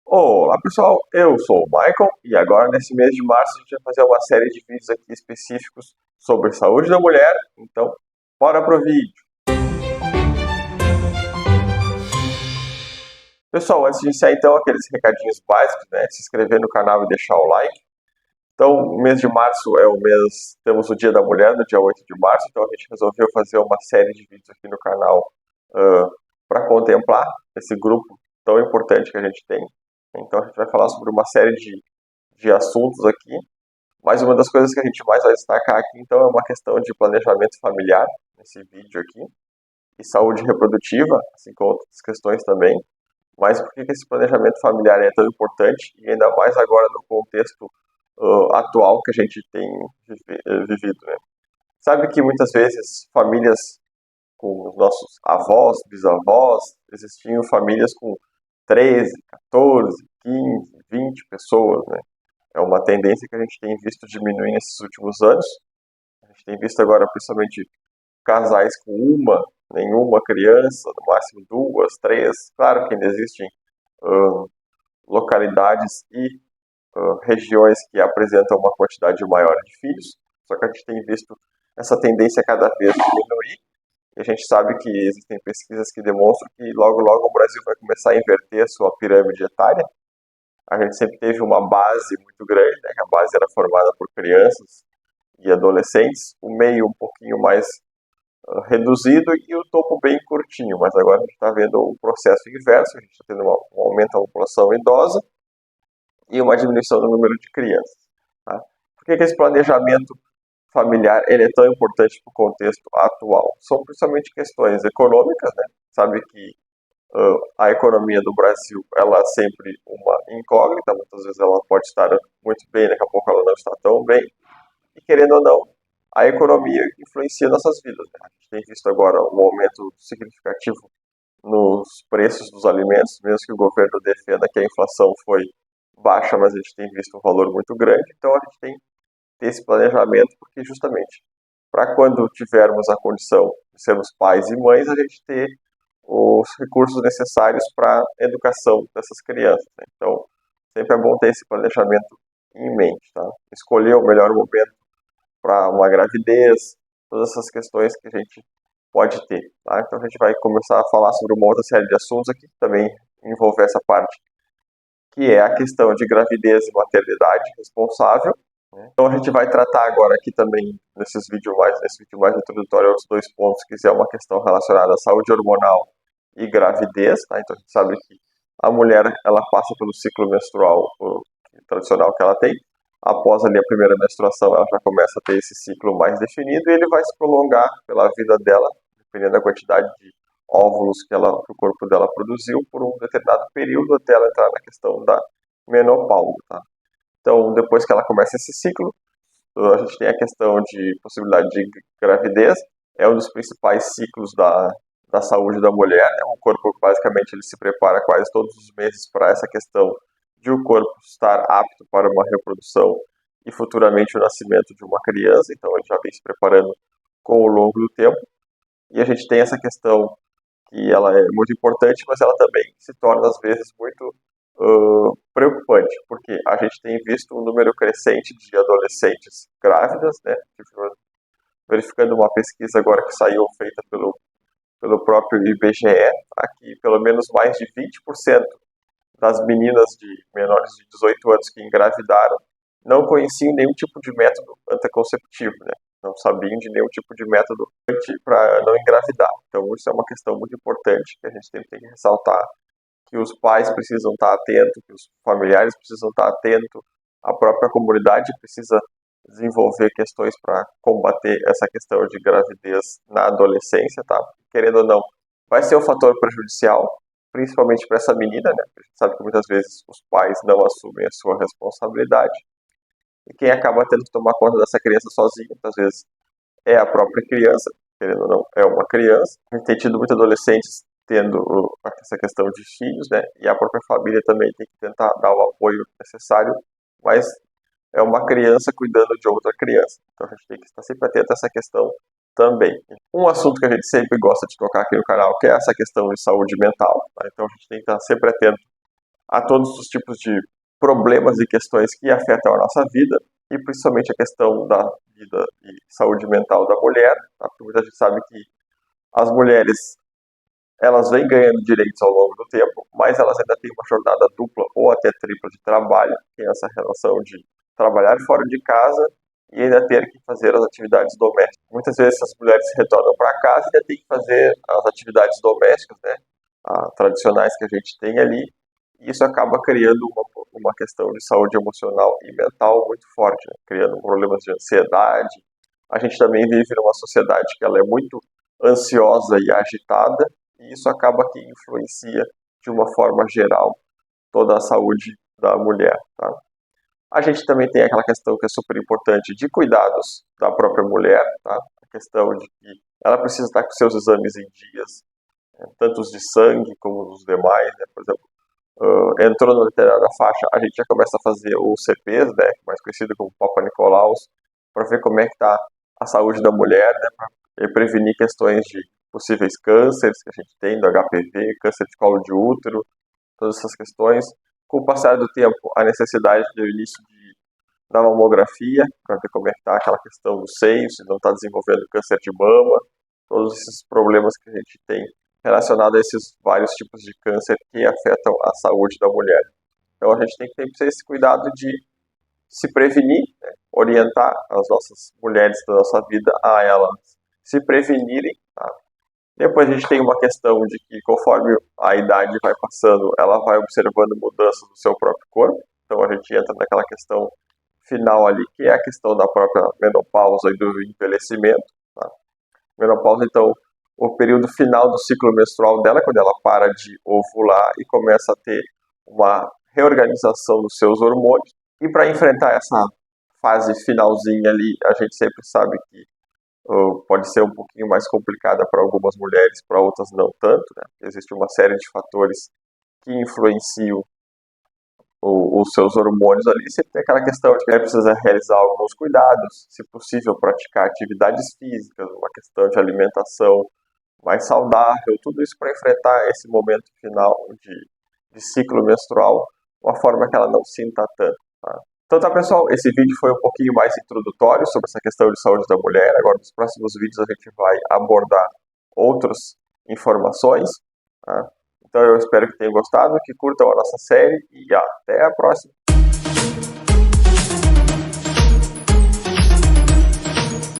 Olá pessoal, eu sou o Michael e agora nesse mês de março a gente vai fazer uma série de vídeos aqui específicos sobre saúde da mulher, então bora pro vídeo. Pessoal, antes de iniciar então aqueles recadinhos básicos, né, se inscrever no canal e deixar o like. Então, o mês de março é o mês, temos o Dia da Mulher, no dia 8 de março, então a gente resolveu fazer uma série de vídeos aqui no canal para contemplar esse grupo tão importante que a gente tem. Então a gente vai falar sobre uma série de assuntos aqui. Mas uma das coisas que a gente mais vai destacar aqui, então, é uma questão de planejamento familiar, nesse vídeo aqui, e saúde reprodutiva, assim como outras questões também. Mas por que esse planejamento familiar é tão importante, e ainda mais agora no contexto atual que a gente tem vivido, né? Sabe que muitas vezes famílias com os nossos avós, bisavós, existiam famílias com 13, 14, 15, 20 pessoas, né? É uma tendência que a gente tem visto diminuir nesses últimos anos. A gente tem visto agora principalmente casais com uma, nenhuma criança, no máximo duas, três. Claro que ainda existem uh, localidades e regiões que apresentam uma quantidade maior de filhos, só que a gente tem visto essa tendência cada vez diminuir. E a gente sabe que existem pesquisas que demonstram que logo logo o Brasil vai começar a inverter a sua pirâmide etária. A gente sempre teve uma base muito grande, né? A base era formada por crianças e adolescentes, o meio um pouquinho mais reduzido e o topo bem curtinho, mas agora a gente está vendo o processo inverso, a gente está tendo um aumento da população idosa e uma diminuição do número de crianças. Tá? Por que esse planejamento familiar ele é tão importante para o contexto atual? São principalmente questões econômicas, né? Sabe que a economia do Brasil ela é sempre uma incógnita, muitas vezes ela pode estar muito bem, daqui a pouco ela não está tão bem, e querendo ou não, a economia influencia nossas vidas. Né? A gente tem visto agora um aumento significativo nos preços dos alimentos, mesmo que o governo defenda que a inflação foi baixa, mas a gente tem visto um valor muito grande, então a gente tem que ter esse planejamento, porque justamente para quando tivermos a condição de sermos pais e mães, a gente ter os recursos necessários para a educação dessas crianças. Né? Então, sempre é bom ter esse planejamento em mente, tá? Escolher o melhor momento para uma gravidez, todas essas questões que a gente pode ter, tá? Então, a gente vai começar a falar sobre uma outra série de assuntos aqui, que também envolve essa parte, que é a questão de gravidez e maternidade responsável. Né? Então, a gente vai tratar agora aqui também, nesse vídeo mais introdutório, outros dois pontos, que é uma questão relacionada à saúde hormonal e gravidez, tá? Então a gente sabe que a mulher ela passa pelo ciclo menstrual tradicional que ela tem. Após ali a primeira menstruação, ela já começa a ter esse ciclo mais definido e ele vai se prolongar pela vida dela, dependendo da quantidade de óvulos que o corpo dela produziu por um determinado período até ela entrar na questão da menopausa, tá? Então, depois que ela começa esse ciclo, a gente tem a questão de possibilidade de gravidez, é um dos principais ciclos da saúde da mulher. Né? O corpo, basicamente, ele se prepara quase todos os meses para essa questão de o corpo estar apto para uma reprodução e futuramente o nascimento de uma criança. Então, ele já vem se preparando com o longo do tempo. E a gente tem essa questão que ela é muito importante, mas ela também se torna, às vezes, muito preocupante, porque a gente tem visto um número crescente de adolescentes grávidas, né? Verificando uma pesquisa agora que saiu feita pelo próprio IBGE, aqui pelo menos mais de 20% das meninas de menores de 18 anos que engravidaram não conheciam nenhum tipo de método anticonceptivo, né? Não sabiam de nenhum tipo de método para não engravidar. Então isso é uma questão muito importante que a gente tem que ressaltar, que os pais precisam estar atentos, que os familiares precisam estar atentos, a própria comunidade precisa desenvolver questões para combater essa questão de gravidez na adolescência, tá? Querendo ou não, vai ser um fator prejudicial, principalmente para essa menina, né? A gente sabe que muitas vezes os pais não assumem a sua responsabilidade e quem acaba tendo que tomar conta dessa criança sozinho, muitas vezes é a própria criança, querendo ou não, é uma criança. A gente tem tido muitos adolescentes tendo essa questão de filhos, né? E a própria família também tem que tentar dar o apoio necessário, mas é uma criança cuidando de outra criança. Então a gente tem que estar sempre atento a essa questão também. Um assunto que a gente sempre gosta de tocar aqui no canal, que é essa questão de saúde mental. Tá? Então a gente tem que estar sempre atento a todos os tipos de problemas e questões que afetam a nossa vida, e principalmente a questão da vida e saúde mental da mulher, tá? Porque muita gente sabe que as mulheres, elas vêm ganhando direitos ao longo do tempo, mas elas ainda têm uma jornada dupla ou até tripla de trabalho, tem essa relação de trabalhar fora de casa e ainda ter que fazer as atividades domésticas. Muitas vezes as mulheres retornam para casa e ainda têm que fazer as atividades domésticas, né, tradicionais que a gente tem ali, e isso acaba criando uma questão de saúde emocional e mental muito forte, né, criando problemas de ansiedade. A gente também vive numa sociedade que ela é muito ansiosa e agitada, e isso acaba que influencia de uma forma geral toda a saúde da mulher, tá? A gente também tem aquela questão que é super importante de cuidados da própria mulher, tá? A questão de que ela precisa estar com seus exames em dias, tanto os de sangue como os demais, né? Por exemplo, entrou na determinada faixa, a gente já começa a fazer os CPs, né? Mais conhecido como Papa Nicolaus, para ver como é que está a saúde da mulher, né? Para prevenir questões de possíveis cânceres que a gente tem, do HPV, câncer de colo de útero, todas essas questões. Com o passar do tempo, a necessidade do início da mamografia, para ver como é que está aquela questão do seio, se não está desenvolvendo câncer de mama, todos esses problemas que a gente tem relacionados a esses vários tipos de câncer que afetam a saúde da mulher. Então a gente tem que ter esse cuidado de se prevenir, né, orientar as nossas mulheres da nossa vida a elas se prevenirem, tá? Depois a gente tem uma questão de que conforme a idade vai passando, ela vai observando mudanças do seu próprio corpo. Então a gente entra naquela questão final ali, que é a questão da própria menopausa e do envelhecimento, tá? Menopausa, então, o período final do ciclo menstrual dela, quando ela para de ovular e começa a ter uma reorganização dos seus hormônios. E para enfrentar essa fase finalzinha ali, a gente sempre sabe que pode ser um pouquinho mais complicada para algumas mulheres, para outras não tanto, né? Existe uma série de fatores que influenciam os seus hormônios ali. Você tem aquela questão de que precisa realizar alguns cuidados, se possível praticar atividades físicas, uma questão de alimentação mais saudável, tudo isso para enfrentar esse momento final de ciclo menstrual, de uma forma que ela não sinta tanto, tá? Então tá, pessoal, esse vídeo foi um pouquinho mais introdutório sobre essa questão de saúde da mulher. Agora nos próximos vídeos a gente vai abordar outras informações, tá? Então eu espero que tenham gostado, que curtam a nossa série e até a próxima!